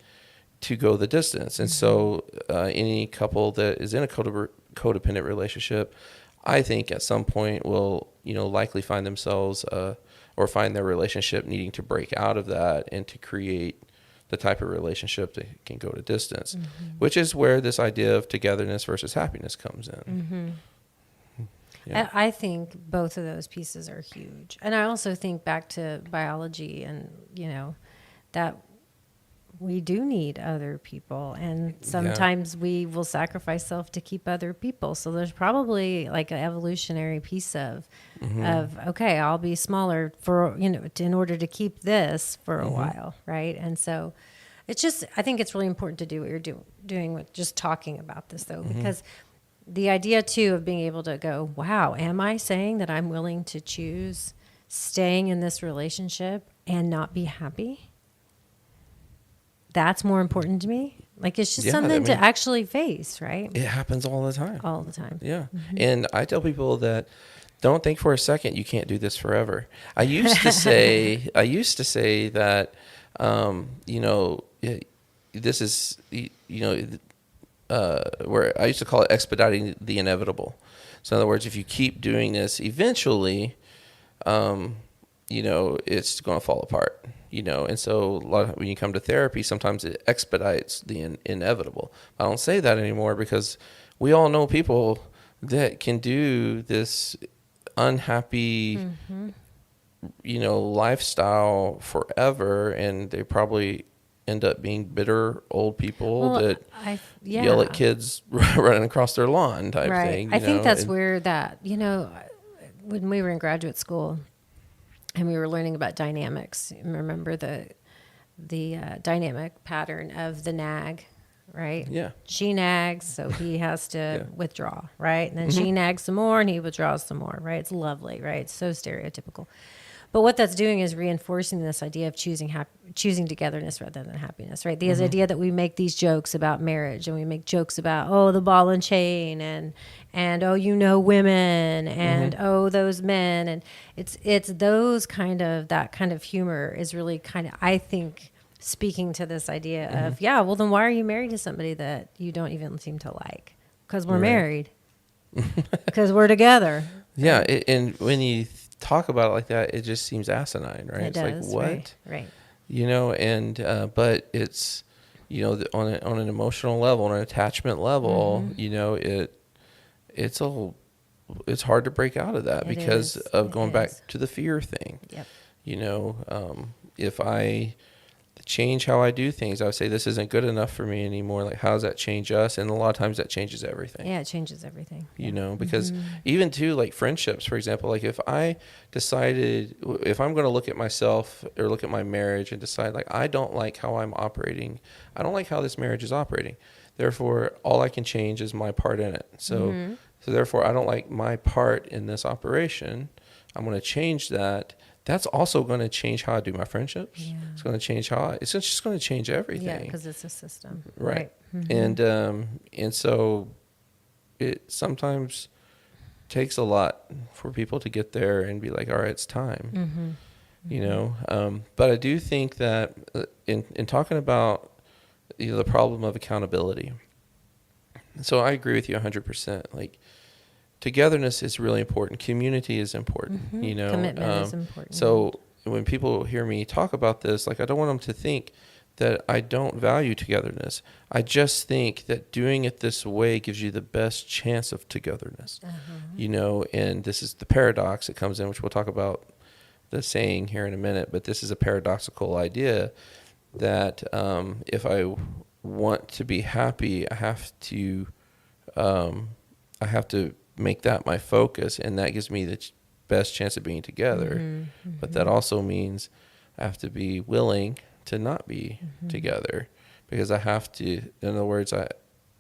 to go the distance. And so any couple that is in a codependent relationship, I think at some point will, likely find themselves or find their relationship needing to break out of that and to create the type of relationship that can go to distance, which is where this idea of togetherness versus happiness comes in. Yeah. I think both of those pieces are huge. And I also think back to biology and, that we do need other people. And sometimes we will sacrifice self to keep other people. So there's probably like an evolutionary piece of okay, I'll be smaller for, in order to keep this for a while. Right. And so it's just, I think it's really important to do what you're doing with just talking about this though, because the idea too of being able to go, wow, am I saying that I'm willing to choose staying in this relationship and not be happy? that's more important to me. Like, it's just Yeah, something to actually face, right? It happens all the time. All the time. Yeah. And I tell people that don't think for a second you can't do this forever. I used to say that, this is, where I used to call it expediting the inevitable. So in other words, if you keep doing this, eventually, it's going to fall apart, and so when you come to therapy, sometimes it expedites the inevitable. I don't say that anymore because we all know people that can do this unhappy, lifestyle forever, and they probably end up being bitter old people that yell at kids running across their lawn type thing. I think that's where that, when we were in graduate school and we were learning about dynamics, remember the dynamic pattern of the nag, right? Yeah. She nags, so he has to withdraw, right? And then she nags some more and he withdraws some more, right? It's lovely, right? It's so stereotypical. But what that's doing is reinforcing this idea of choosing togetherness rather than happiness, right? The idea that we make these jokes about marriage, and we make jokes about, the ball and chain, and women, and those men, and it's those that kind of humor is really kind of, I think, speaking to this idea of, well, then why are you married to somebody that you don't even seem to like? Because we're married, because we're together. Yeah, and when you talk about it like that, it just seems asinine, right? It does, like, what? Right. But it's, on an emotional level, on an attachment level, it's hard to break out of that because of going back to the fear thing. Yep. If I change how I do things, I would say this isn't good enough for me anymore. Like, how does that change us? And a lot of times that changes everything. Yeah, it changes everything. Because even too, like friendships, for example, like if I decided, if I'm going to look at myself or look at my marriage and decide, like, I don't like how I'm operating, I don't like how this marriage is operating, therefore all I can change is my part in it. So therefore I don't like my part in this operation, I'm going to change that. That's also going to change how I do my friendships. Yeah. It's going to change it's just going to change everything. Yeah, because it's a system. Right. And so it sometimes takes a lot for people to get there and be like, all right, it's time. But I do think that in talking about the problem of accountability, so I agree with you 100%. Like, togetherness is really important. Community is important. Commitment is important. So when people hear me talk about this, like, I don't want them to think that I don't value togetherness. I just think that doing it this way gives you the best chance of togetherness. And this is the paradox that comes in, which we'll talk about the saying here in a minute, but this is a paradoxical idea that if I want to be happy, I have to make that my focus, and that gives me the best chance of being together. But that also means I have to be willing to not be together, because I have to, in other words,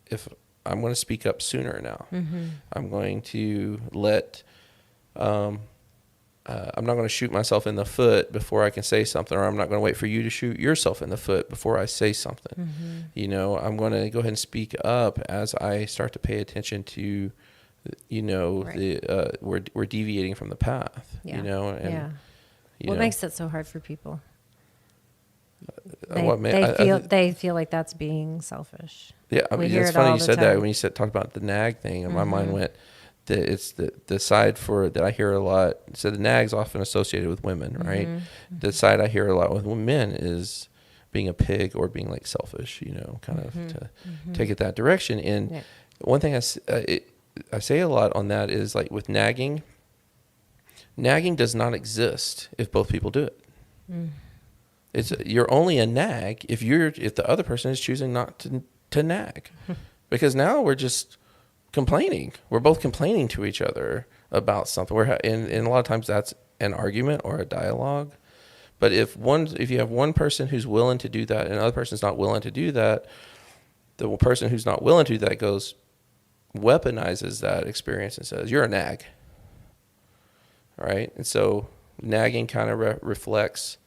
if I'm going to speak up sooner now, I'm going to I'm not going to shoot myself in the foot before I can say something, or I'm not going to wait for you to shoot yourself in the foot before I say something. I'm going to go ahead and speak up as I start to pay attention to we're deviating from the path. What makes that so hard for people? They feel like that's being selfish. Yeah, I mean, it's funny you said that when you talked about the nag thing, and my mind went that it's the side that I hear a lot. So the nag's often associated with women, right? The side I hear a lot with men is being a pig or being like selfish, kind of to take it that direction. And one thing I say a lot on that is, like, with nagging does not exist if both people do it. You're only a nag if the other person is choosing not to nag, because now we're just complaining. We're both complaining to each other about something. And a lot of times that's an argument or a dialogue. But if you have one person who's willing to do that and another person's not willing to do that, the person who's not willing to do that weaponizes that experience and says, you're a nag. All right. And so nagging kind of reflects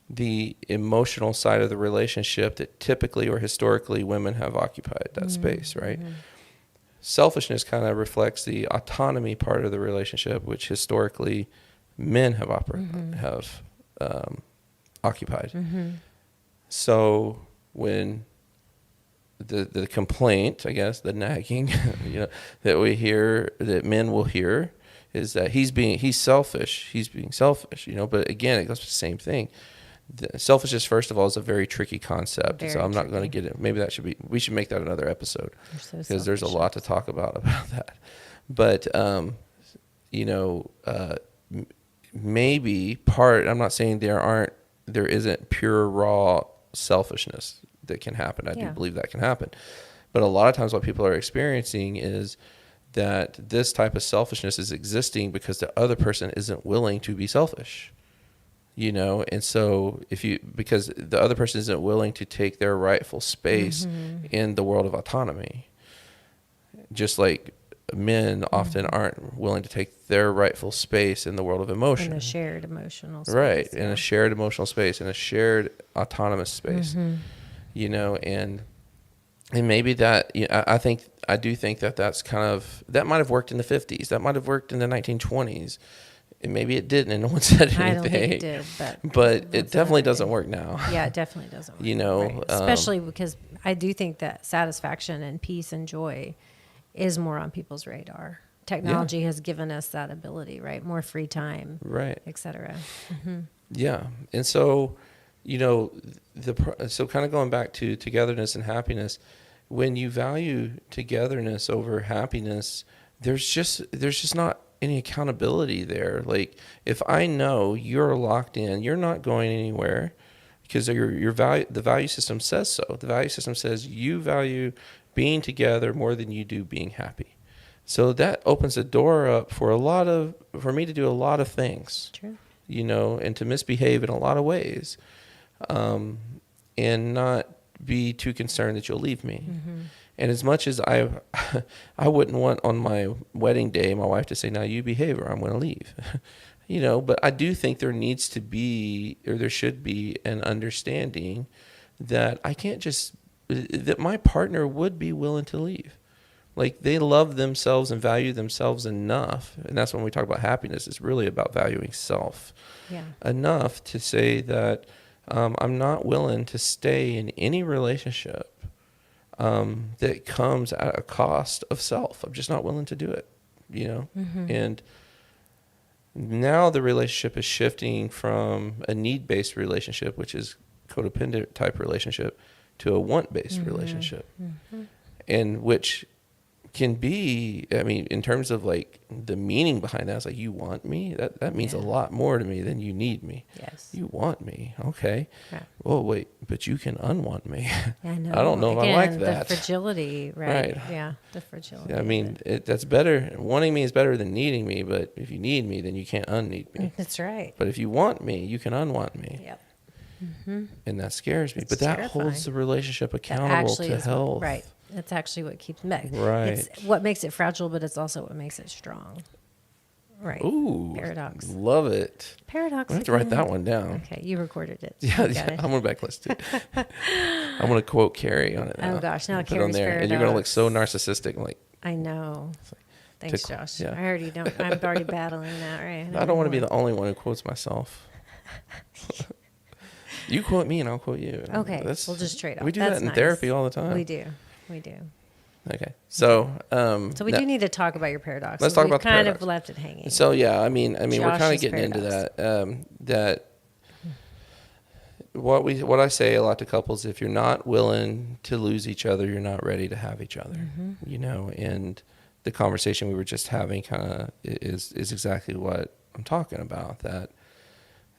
the emotional side of the relationship that typically or historically women have occupied that space, right? Selfishness kind of reflects the autonomy part of the relationship, which historically men have occupied. So when the complaint, I guess, the nagging, that we hear, that men will hear, is that he's selfish. He's being selfish, But again, it goes to the same thing. Selfishness, first of all, is a very tricky concept. So I'm not going to get it. Maybe we should make that another episode, because there's a lot to talk about that. But, maybe I'm not saying there isn't pure raw selfishness that can happen. I do believe that can happen. But a lot of times what people are experiencing is that this type of selfishness is existing because the other person isn't willing to be selfish. And so because the other person isn't willing to take their rightful space in the world of autonomy, just like men often aren't willing to take their rightful space in the world of emotion. In a shared emotional space. Right, in a shared emotional space, in a shared autonomous space, and maybe that, I do think that's that might have worked in the 50s, that might have worked in the 1920s. And maybe it didn't, and no one said anything. I don't think it did, but it definitely doesn't work now. Yeah, it definitely doesn't work. Right. Especially because I do think that satisfaction and peace and joy is more on people's radar. Technology has given us that ability, right? More free time, right, et cetera. Yeah, and so, so kind of going back to togetherness and happiness, when you value togetherness over happiness, there's just not any accountability there. Like, if I know you're locked in, you're not going anywhere, because your value, the value system says so. The value system says you value being together more than you do being happy. So that opens the door up for me to do a lot of things. True. And to misbehave in a lot of ways, and not be too concerned that you'll leave me. And as much as I wouldn't want on my wedding day my wife to say, "Now you behave or I'm going to leave," but I do think there needs to be, or there should be, an understanding that that my partner would be willing to leave. Like, they love themselves and value themselves enough. And that's when we talk about happiness. It's really about valuing self enough to say that I'm not willing to stay in any relationship that comes at a cost of self. I'm just not willing to do it, And now the relationship is shifting from a need-based relationship, which is codependent type relationship, to a want-based relationship. And which can be, in terms of like the meaning behind that, it's like, you want me? That means a lot more to me than you need me. Yes. You want me. Okay. Right. Oh, wait, but you can unwant me. I know. I don't know if I like that. The fragility, right? Yeah, the fragility. That's better. Wanting me is better than needing me, but if you need me, then you can't unneed me. That's right. But if you want me, you can unwant me. Yep. And that scares me. It's but that terrifying. holds the relationship accountable to health. Right. That's actually what keeps me. Right. It's what makes it fragile, but it's also what makes it strong. Right. Ooh. Paradox. Love it. Paradox. I have to write that one down. Okay, you recorded it. Yeah, I'm going to backlist it. I'm going to quote Carrie on it now. Oh gosh, now Put Carrie's on there, paradox. and you're going to look so narcissistic. I'm like, I know. Thanks, Josh. Yeah. I already don't. I'm already battling that, right? I don't want to be the only one who quotes myself. You quote me and I'll quote you. Okay, we'll just trade off. We do That's that in therapy all the time. We do. Okay, so we do need to talk about your paradox. Let's talk about the kind paradox. of left it hanging. So yeah, I mean, we're kind of Josh's getting into paradox. that. What I say a lot to couples: if you're not willing to lose each other, you're not ready to have each other. And the conversation we were just having kind of is exactly what I'm talking about. That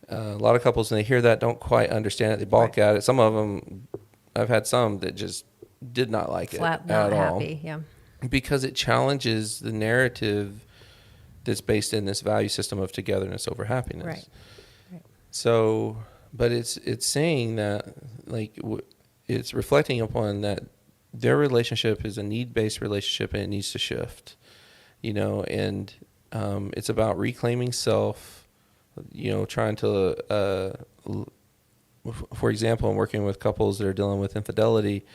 a lot of couples, when they hear that, don't quite understand it. They balk at it. Some of them, I've had some that just did not like Flat, it not at all. happy. Yeah. Because it challenges the narrative that's based in this value system of togetherness over happiness. Right. So, but it's saying that, like, it's reflecting upon that their relationship is a need-based relationship and it needs to shift, and it's about reclaiming self, trying to for example, I'm working with couples that are dealing with infidelity.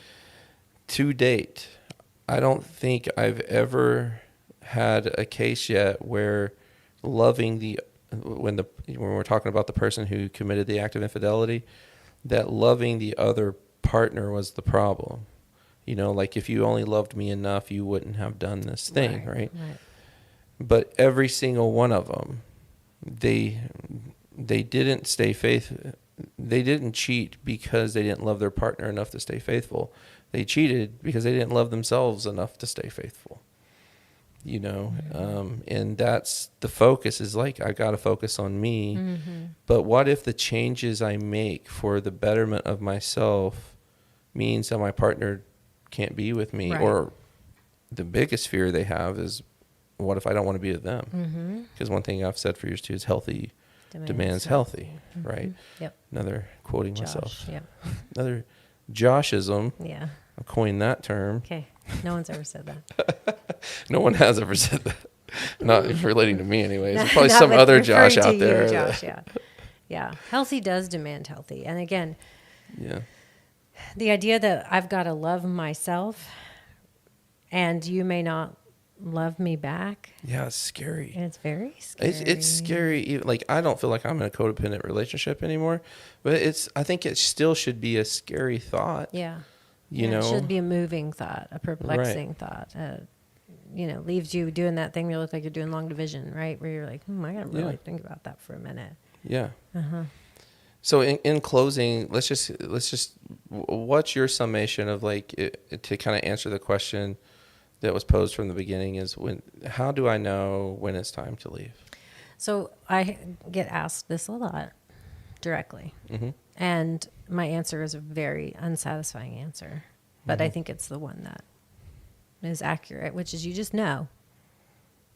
To date, I don't think I've ever had a case yet where loving when we're talking about the person who committed the act of infidelity, that loving the other partner was the problem. You know, like if you only loved me enough, you wouldn't have done this thing, right? But every single one of them, they didn't stay faithful. They didn't cheat because they didn't love their partner enough to stay faithful. They cheated because they didn't love themselves enough to stay faithful. You know, and that's the focus is like, I got to focus on me. But what if the changes I make for the betterment of myself means that my partner can't be with me? Or the biggest fear they have is, what if I don't want to be with them? Because one thing I've said for years too is healthy demands healthy, right? Yep. Another quoting Josh, myself. Yep. Another Joshism. Yeah. I coined that term. Okay. No one's ever said that. No one has ever said that. Not relating to me anyways. There's probably Not some with other referring Josh to out you, there. Josh, yeah. Yeah. Healthy does demand healthy. And again, the idea that I've got to love myself and you may not love me back. Yeah, it's scary. It's very scary. It's scary. Like, I don't feel like I'm in a codependent relationship anymore, but I think it still should be a scary thought. Yeah. You know, it should be a moving thought, a perplexing thought. You know, leaves you doing that thing where you look like you're doing long division, right? Where you're like, I got to really think about that for a minute. Yeah. So in closing, let's just, what's your summation of like, to kind of answer the question that was posed from the beginning is, how do I know when it's time to leave? So I get asked this a lot directly. And my answer is a very unsatisfying answer. But I think it's the one that is accurate, which is you just know.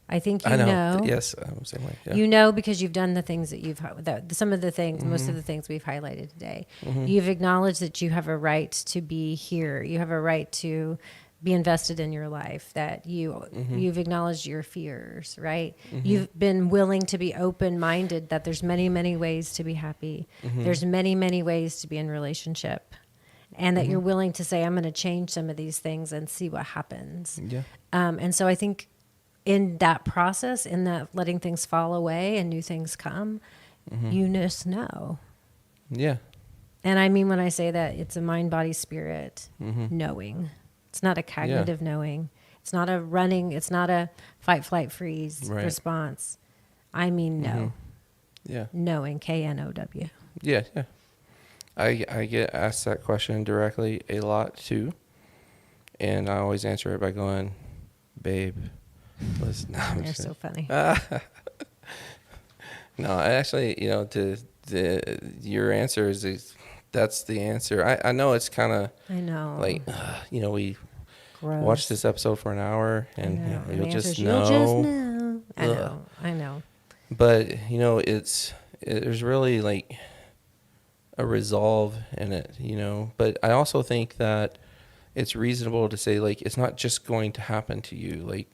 I think you know. Yes, I'm the same way. Yeah. You know because you've done the things that some of the things, most of the things we've highlighted today. You've acknowledged that you have a right to be here. You have a right to be invested in your life, that you've acknowledged your fears, right? You've been willing to be open-minded that there's many, many ways to be happy. There's many, many ways to be in relationship. And that you're willing to say, I'm going to change some of these things and see what happens. Yeah. And so I think in that process, in that letting things fall away and new things come, you just know. Yeah. And I mean, when I say that, it's a mind, body, spirit knowing. It's not a cognitive knowing. It's not a running. It's not a fight, flight, freeze response. I mean, know. Yeah. Knowing, K-N-O-W. Yeah, yeah. I get asked that question directly a lot too. And I always answer it by going, babe, listen. No, You're so funny. No, I actually, you know, your answer is that's the answer. I know it's kind of, I know, like, you know, we gross. Watch this episode for an hour and you know, you'll just know. You'll just know. I know. But, you know, there's really like a resolve in it, you know. But I also think that it's reasonable to say, like, it's not just going to happen to you. Like,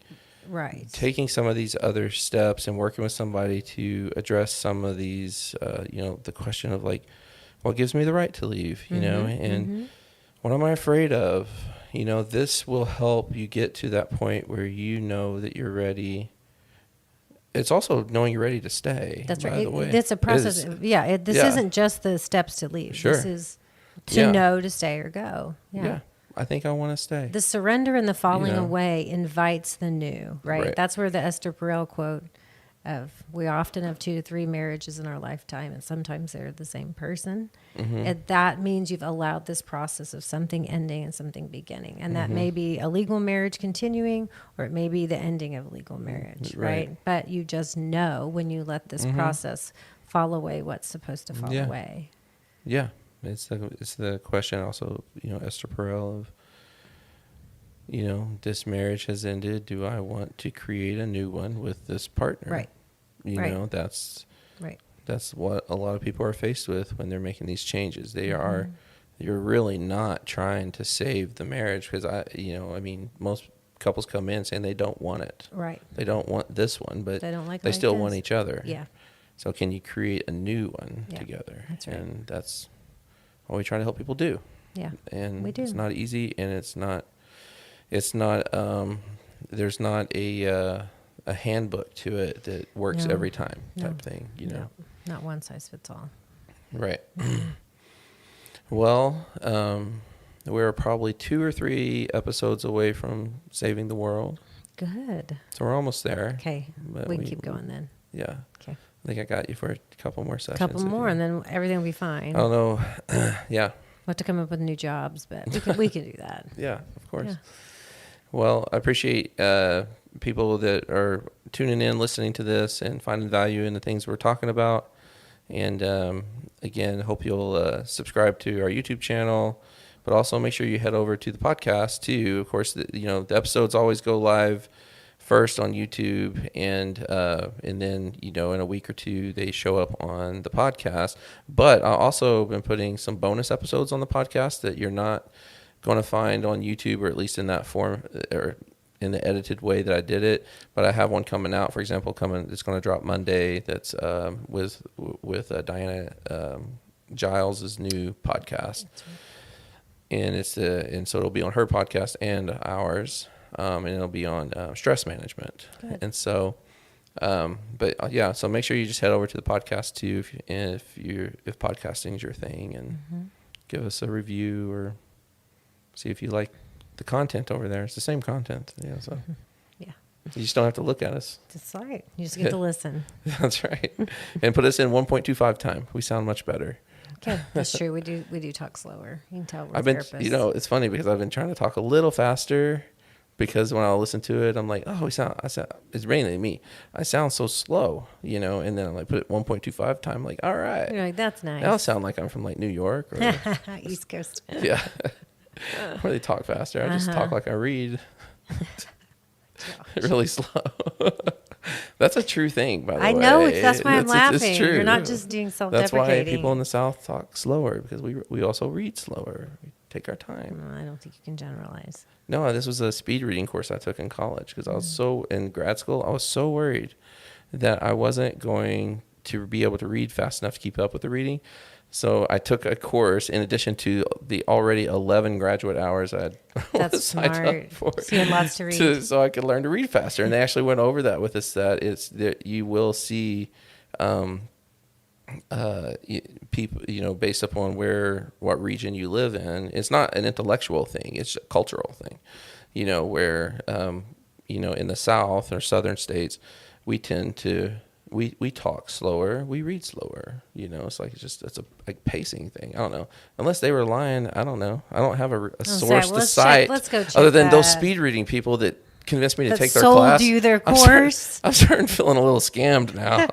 right. Taking some of these other steps and working with somebody to address some of these, you know, the question of like, what gives me the right to leave, you know, and what am I afraid of? You know, this will help you get to that point where you know that you're ready. It's also knowing you're ready to stay. That's by right. the way. It's a process. This isn't just the steps to leave. Sure. This is to know to stay or go. Yeah. I think I want to stay. The surrender and the falling away invites the new, right? That's where the Esther Perel quote of, we often have 2 to 3 marriages in our lifetime, and sometimes they're the same person. And that means you've allowed this process of something ending and something beginning. And that may be a legal marriage continuing, or it may be the ending of a legal marriage, right? But you just know when you let this process fall away what's supposed to fall away. Yeah. It's the question also, you know, Esther Perel of, you know, this marriage has ended. Do I want to create a new one with this partner? Right. You know, that's what a lot of people are faced with when they're making these changes. You're really not trying to save the marriage because most couples come in saying they don't want it. Right. They don't want this one, but they still want each other. Yeah. So can you create a new one together? That's right. And that's what we try to help people do. Yeah, And we do. it's not easy, and it's not, there's not a handbook to it that works every time type thing, you know? No, not one size fits all. Right. Well, we're probably 2 or 3 episodes away from saving the world. Good. So we're almost there. Okay. We can keep going then. Yeah. Okay. I think I got you for a couple more sessions. Couple more, and then everything will be fine. I don't know. Yeah. We'll have to come up with new jobs, but we can do that. Yeah, of course. Yeah. Well, I appreciate people that are tuning in, listening to this, and finding value in the things we're talking about. And again, hope you'll subscribe to our YouTube channel, but also make sure you head over to the podcast too. Of course, the episodes always go live first on YouTube, and then in a week or two they show up on the podcast. But I've also been putting some bonus episodes on the podcast that you're not going to find on YouTube, or at least in that form or in the edited way that I did it. But I have one coming out, for example, it's going to drop Monday. That's with Diana Giles's new podcast. That's right. And so it'll be on her podcast and ours. And it'll be on stress management. Good. And so, so make sure you just head over to the podcast too, if podcasting is your thing, and give us a review or see if you like the content over there. It's the same content, So yeah, you just don't have to look at us. That's right. You just get to listen. That's right. And put us in 1.25 time. We sound much better. Okay, that's true. We do talk slower. You can tell. I've been, it's funny because I've been trying to talk a little faster. Because when I listen to it, I'm like, oh, it's mainly me. I sound so slow, and then I'm like, put it 1.25 time. I'm like, all right. You're like, that's nice. Now I sound like I'm from like New York or East Coast. Yeah. Where they talk faster. I just talk like I read. Really slow. That's a true thing, by the way. I know. That's why I'm laughing. It's true. You're not just being self-deprecating. That's why people in the South talk slower, because we also read slower. We take our time. I don't think you can generalize. No, this was a speed reading course I took in college, because I was in grad school, I was so worried that I wasn't going to be able to read fast enough to keep up with the reading. So I took a course in addition to the already 11 graduate hours I had signed up for. So you had lots to read. So I could learn to read faster. And they actually went over that with us, that you will see people, based upon what region you live in. It's not an intellectual thing, it's a cultural thing, where in the South or southern states, we tend to we talk slower, we read slower, it's like it's a pacing thing. I don't know, unless they were lying. I don't know. I don't have a source to cite let's go check other than that. Those speed reading people that convinced me to take their sold class. You their course. I'm starting feeling a little scammed now.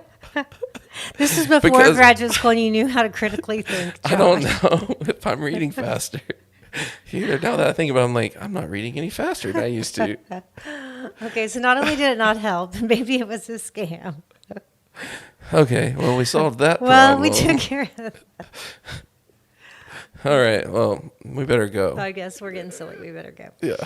This is before graduate school and you knew how to critically think, Josh. I don't know if I'm reading faster. Here, now that I think about it, I'm like, I'm not reading any faster than I used to. Okay, so not only did it not help, maybe it was a scam. Okay, well, we solved that problem. problem. We took care of it. All right, well, we better go. I guess we're getting silly. We better go. Yeah.